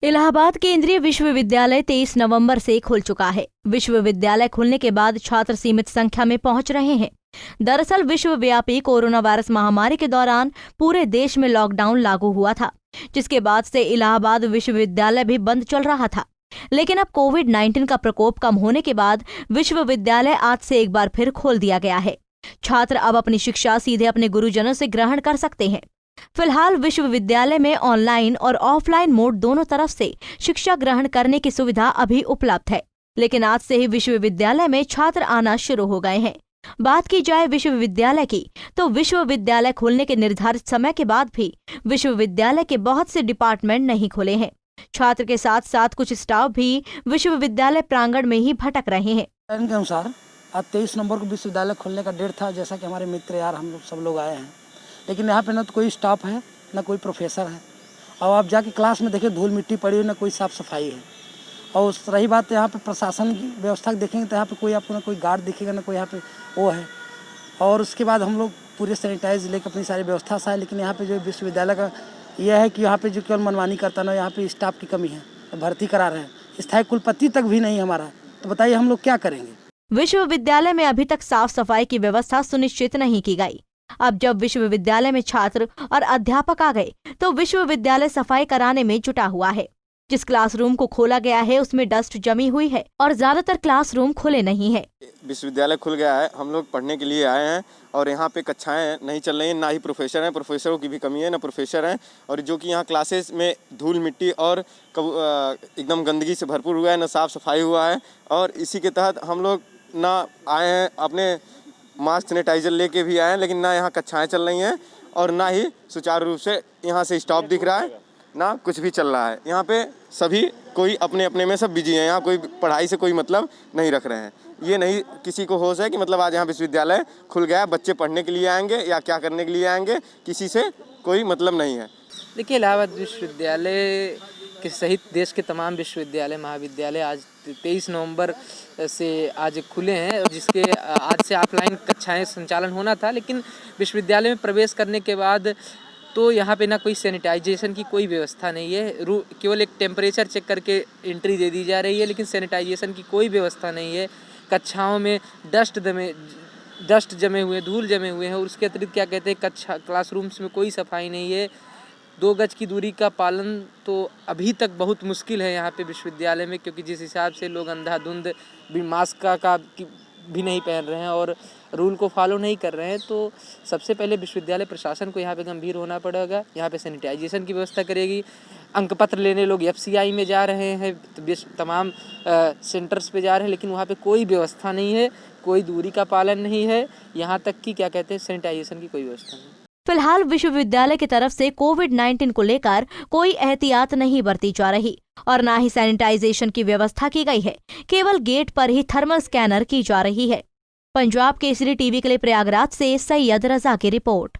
इलाहाबाद केंद्रीय विश्वविद्यालय 23 नवंबर से खुल चुका है। विश्वविद्यालय खुलने के बाद छात्र सीमित संख्या में पहुंच रहे हैं। दरअसल विश्वव्यापी कोरोना वायरस महामारी के दौरान पूरे देश में लॉकडाउन लागू हुआ था, जिसके बाद से इलाहाबाद विश्वविद्यालय भी बंद चल रहा था। लेकिन अब कोविड-19 का प्रकोप कम होने के बाद विश्वविद्यालय आज से एक बार फिर खोल दिया गया है। छात्र अब अपनी शिक्षा सीधे अपने गुरुजनों से ग्रहण कर सकते हैं। फिलहाल विश्वविद्यालय में ऑनलाइन और ऑफलाइन मोड दोनों तरफ से शिक्षा ग्रहण करने की सुविधा अभी उपलब्ध है, लेकिन आज से ही विश्वविद्यालय में छात्र आना शुरू हो गए हैं। बात की जाए विश्वविद्यालय की, तो विश्वविद्यालय खुलने के निर्धारित समय के बाद भी विश्वविद्यालय के बहुत से डिपार्टमेंट नहीं खुले हैं। छात्र के साथ साथ कुछ स्टाफ भी विश्वविद्यालय प्रांगण में ही भटक रहे हैं। के अनुसार आज 23 नवंबर को विश्वविद्यालय खुलने का डेट था, जैसा कि हमारे मित्र यार हम लोग सब लोग आए हैं, लेकिन यहाँ पे ना तो कोई स्टाफ है ना कोई प्रोफेसर है। और आप जाके क्लास में देखें धूल मिट्टी पड़ी हुई, ना कोई साफ़ सफाई है। और रही बात यहाँ पे प्रशासन की व्यवस्था देखेंगे तो यहाँ पे कोई आपको ना कोई गार्ड दिखेगा ना कोई यहाँ पे वो है। और उसके बाद हम लोग पूरे सैनिटाइज लेकर अपनी सारी व्यवस्था से आए, लेकिन यहाँ पे जो विश्वविद्यालय का यह है कि यहाँ पे जो केवल मनमानी करता ना, यहाँ पे स्टाफ की कमी है, भर्ती करा रहे हैं, स्थायी कुलपति तक भी नहीं हमारा। तो बताइए हम लोग क्या करेंगे। विश्वविद्यालय में अभी तक साफ सफाई की व्यवस्था सुनिश्चित नहीं की गई। अब जब विश्वविद्यालय में छात्र और अध्यापक आ गए तो विश्वविद्यालय सफाई कराने में जुटा हुआ है। जिस क्लासरूम को खोला गया है उसमें डस्ट जमी हुई है और ज्यादातर क्लासरूम खुले नहीं है। विश्वविद्यालय खुल गया है, हम लोग पढ़ने के लिए आए हैं और यहाँ पे कक्षाएं नहीं चल रही हैं, ना ही प्रोफेसर हैं, प्रोफेसरों की भी कमी है, ना प्रोफेसर हैं। और जो कि यहाँ क्लासेस में धूल मिट्टी और एकदम गंदगी से भरपूर हुआ है, ना साफ़ सफाई हुआ है। और इसी के तहत हम लोग ना आए हैं अपने मास्क सैनिटाइजर लेके भी आए हैं, लेकिन ना यहाँ कक्षाएं चल रही हैं और ना ही सुचारू रूप से यहाँ से स्टाफ दिख रहा है, ना कुछ भी चल रहा है। यहाँ पे सभी कोई अपने अपने में सब बिजी हैं, यहाँ कोई पढ़ाई से कोई मतलब नहीं रख रहे हैं। ये नहीं किसी को होश है कि मतलब आज यहाँ विश्वविद्यालय खुल गया, बच्चे पढ़ने के लिए आएंगे या क्या करने के लिए आएंगे, किसी से कोई मतलब नहीं है। देखिए, इलाहाबाद विश्वविद्यालय के सहित देश के तमाम विश्वविद्यालय महाविद्यालय आज 23 नवंबर से आज खुले हैं, जिसके आज से ऑफलाइन कक्षाएं संचालन होना था। लेकिन विश्वविद्यालय में प्रवेश करने के बाद तो यहाँ पे ना कोई सैनिटाइजेशन की कोई व्यवस्था नहीं है। केवल एक टेम्परेचर चेक करके एंट्री दे दी जा रही है, लेकिन सैनिटाइजेशन की कोई व्यवस्था नहीं है। कक्षाओं में डस्ट जमे हुए, धूल जमे हुए हैं और उसके अतिरिक्त क्या कहते हैं क्लासरूम्स में कोई सफाई नहीं है। 2 गज की दूरी का पालन तो अभी तक बहुत मुश्किल है यहाँ पे विश्वविद्यालय में, क्योंकि जिस हिसाब से लोग अंधाधुंध भी मास्क का भी नहीं पहन रहे हैं और रूल को फॉलो नहीं कर रहे हैं। तो सबसे पहले विश्वविद्यालय प्रशासन को यहाँ पे गंभीर होना पड़ेगा। यहाँ पे सैनिटाइजेशन की व्यवस्था करेगी। अंक पत्र लेने लोग FCI में जा रहे हैं, तमाम सेंटर्स पे जा रहे हैं, लेकिन वहाँ पे कोई व्यवस्था नहीं है, कोई दूरी का पालन नहीं है, यहाँ तक कि क्या कहते हैं सैनिटाइजेशन की कोई व्यवस्था नहीं। फिलहाल विश्वविद्यालय की तरफ से कोविड-19 को लेकर कोई एहतियात नहीं बरती जा रही और ना ही सैनिटाइजेशन की व्यवस्था की गई है। केवल गेट पर ही थर्मल स्कैनर की जा रही है। पंजाब केसरी टीवी के लिए प्रयागराज से सैयद रजा की रिपोर्ट।